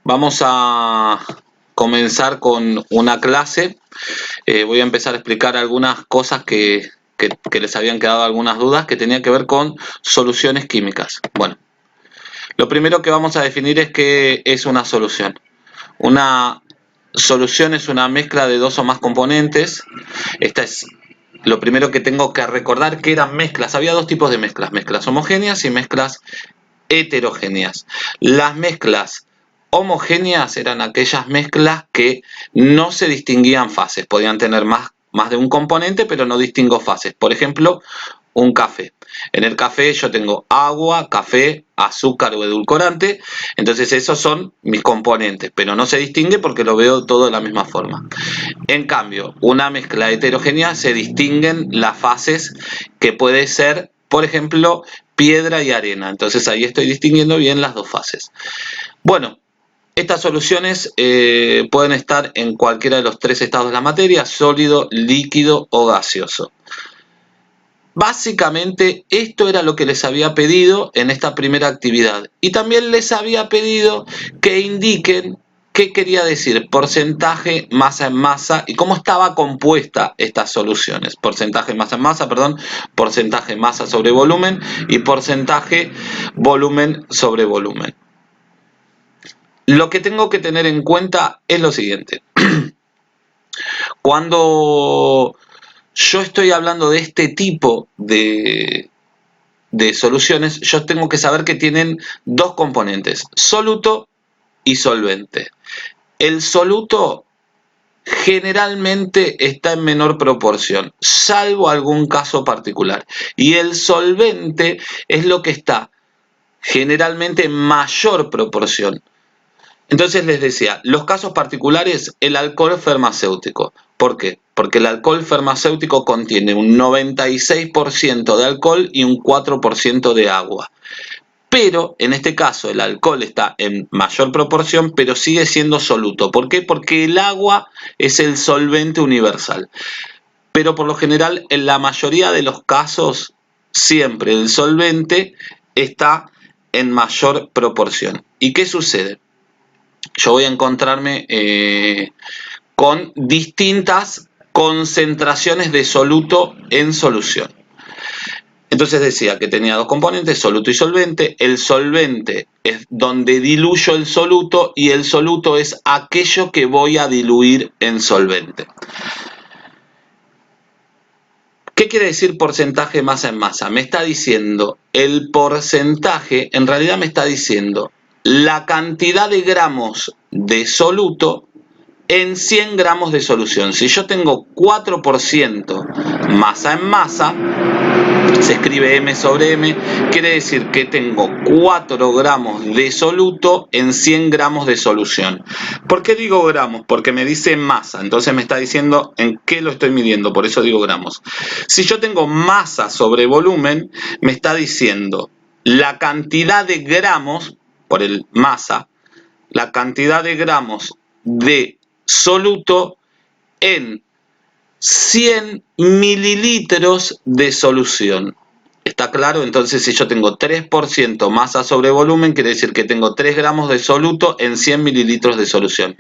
Vamos a comenzar con una clase. Voy a empezar a explicar algunas cosas que les habían quedado algunas dudas que tenían que ver con soluciones químicas. Bueno, lo primero que vamos a definir es qué es una solución. Una solución es una mezcla de dos o más componentes. Esta es lo primero que tengo que recordar, que eran mezclas. Había dos tipos de mezclas: mezclas homogéneas y mezclas heterogéneas. Las mezclas homogéneas eran aquellas mezclas que no se distinguían fases, podían tener más de un componente, pero no distingo fases. Por ejemplo, un café. En el café yo tengo agua, café, azúcar o edulcorante, entonces esos son mis componentes, pero no se distingue porque lo veo todo de la misma forma. En cambio, una mezcla heterogénea se distinguen las fases, que puede ser, por ejemplo, piedra y arena. Entonces ahí estoy distinguiendo bien las dos fases. Bueno, estas soluciones pueden estar en cualquiera de los tres estados de la materia: sólido, líquido o gaseoso. Básicamente esto era lo que les había pedido en esta primera actividad. Y también les había pedido que indiquen qué quería decir porcentaje masa en masa y cómo estaba compuesta estas soluciones. Porcentaje masa en masa, perdón, porcentaje masa sobre volumen y porcentaje volumen sobre volumen. Lo que tengo que tener en cuenta es lo siguiente. Cuando yo estoy hablando de este tipo de soluciones, yo tengo que saber que tienen dos componentes: soluto y solvente. El soluto generalmente está en menor proporción, salvo algún caso particular. Y el solvente es lo que está generalmente en mayor proporción. Entonces les decía, los casos particulares: el alcohol farmacéutico. ¿Por qué? Porque el alcohol farmacéutico contiene un 96% de alcohol y un 4% de agua. Pero en este caso el alcohol está en mayor proporción, pero sigue siendo soluto. ¿Por qué? Porque el agua es el solvente universal. Pero por lo general, en la mayoría de los casos, siempre el solvente está en mayor proporción. ¿Y qué sucede? Yo voy a encontrarme con distintas concentraciones de soluto en solución. Entonces decía que tenía dos componentes, soluto y solvente. El solvente es donde diluyo el soluto y el soluto es aquello que voy a diluir en solvente. ¿Qué quiere decir porcentaje masa en masa? Me está diciendo el porcentaje, en realidad me está diciendo la cantidad de gramos de soluto en 100 gramos de solución. Si yo tengo 4% masa en masa, se escribe M sobre M, quiere decir que tengo 4 gramos de soluto en 100 gramos de solución. ¿Por qué digo gramos? Porque me dice masa, entonces me está diciendo en qué lo estoy midiendo, por eso digo gramos. Si yo tengo masa sobre volumen, me está diciendo la cantidad de gramos, por el masa, la cantidad de gramos de soluto en 100 mililitros de solución. ¿Está claro? Entonces, si yo tengo 3% masa sobre volumen, quiere decir que tengo 3 gramos de soluto en 100 mililitros de solución.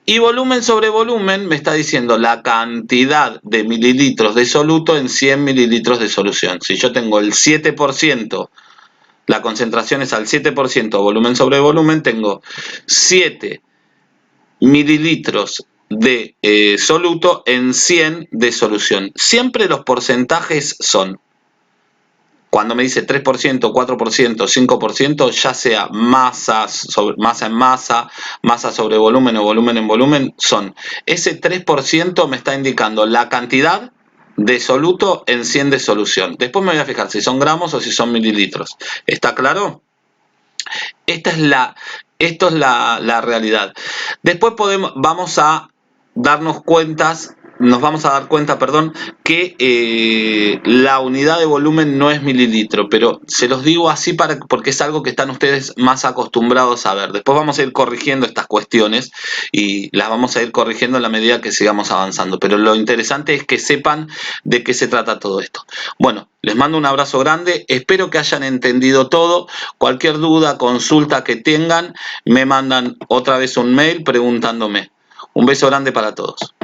Y volumen sobre volumen me está diciendo la cantidad de mililitros de soluto en 100 mililitros de solución. Si yo tengo el 7%, la concentración es al 7% volumen sobre volumen, tengo 7 mililitros de soluto en 100 de solución. Siempre los porcentajes son, cuando me dice 3%, 4%, 5%, ya sea masa en masa, masa sobre volumen o volumen en volumen, son ese 3% me está indicando la cantidad de soluto en 100 de solución. Después me voy a fijar si son gramos o si son mililitros. ¿Está claro? Esto es la realidad. Después vamos a darnos cuentas nos vamos a dar cuenta, perdón, que la unidad de volumen no es mililitro, pero se los digo así porque es algo que están ustedes más acostumbrados a ver. Después vamos a ir corrigiendo estas cuestiones y las vamos a ir corrigiendo a la medida que sigamos avanzando. Pero lo interesante es que sepan de qué se trata todo esto. Bueno, les mando un abrazo grande, espero que hayan entendido todo. Cualquier duda, consulta que tengan, me mandan otra vez un mail preguntándome. Un beso grande para todos.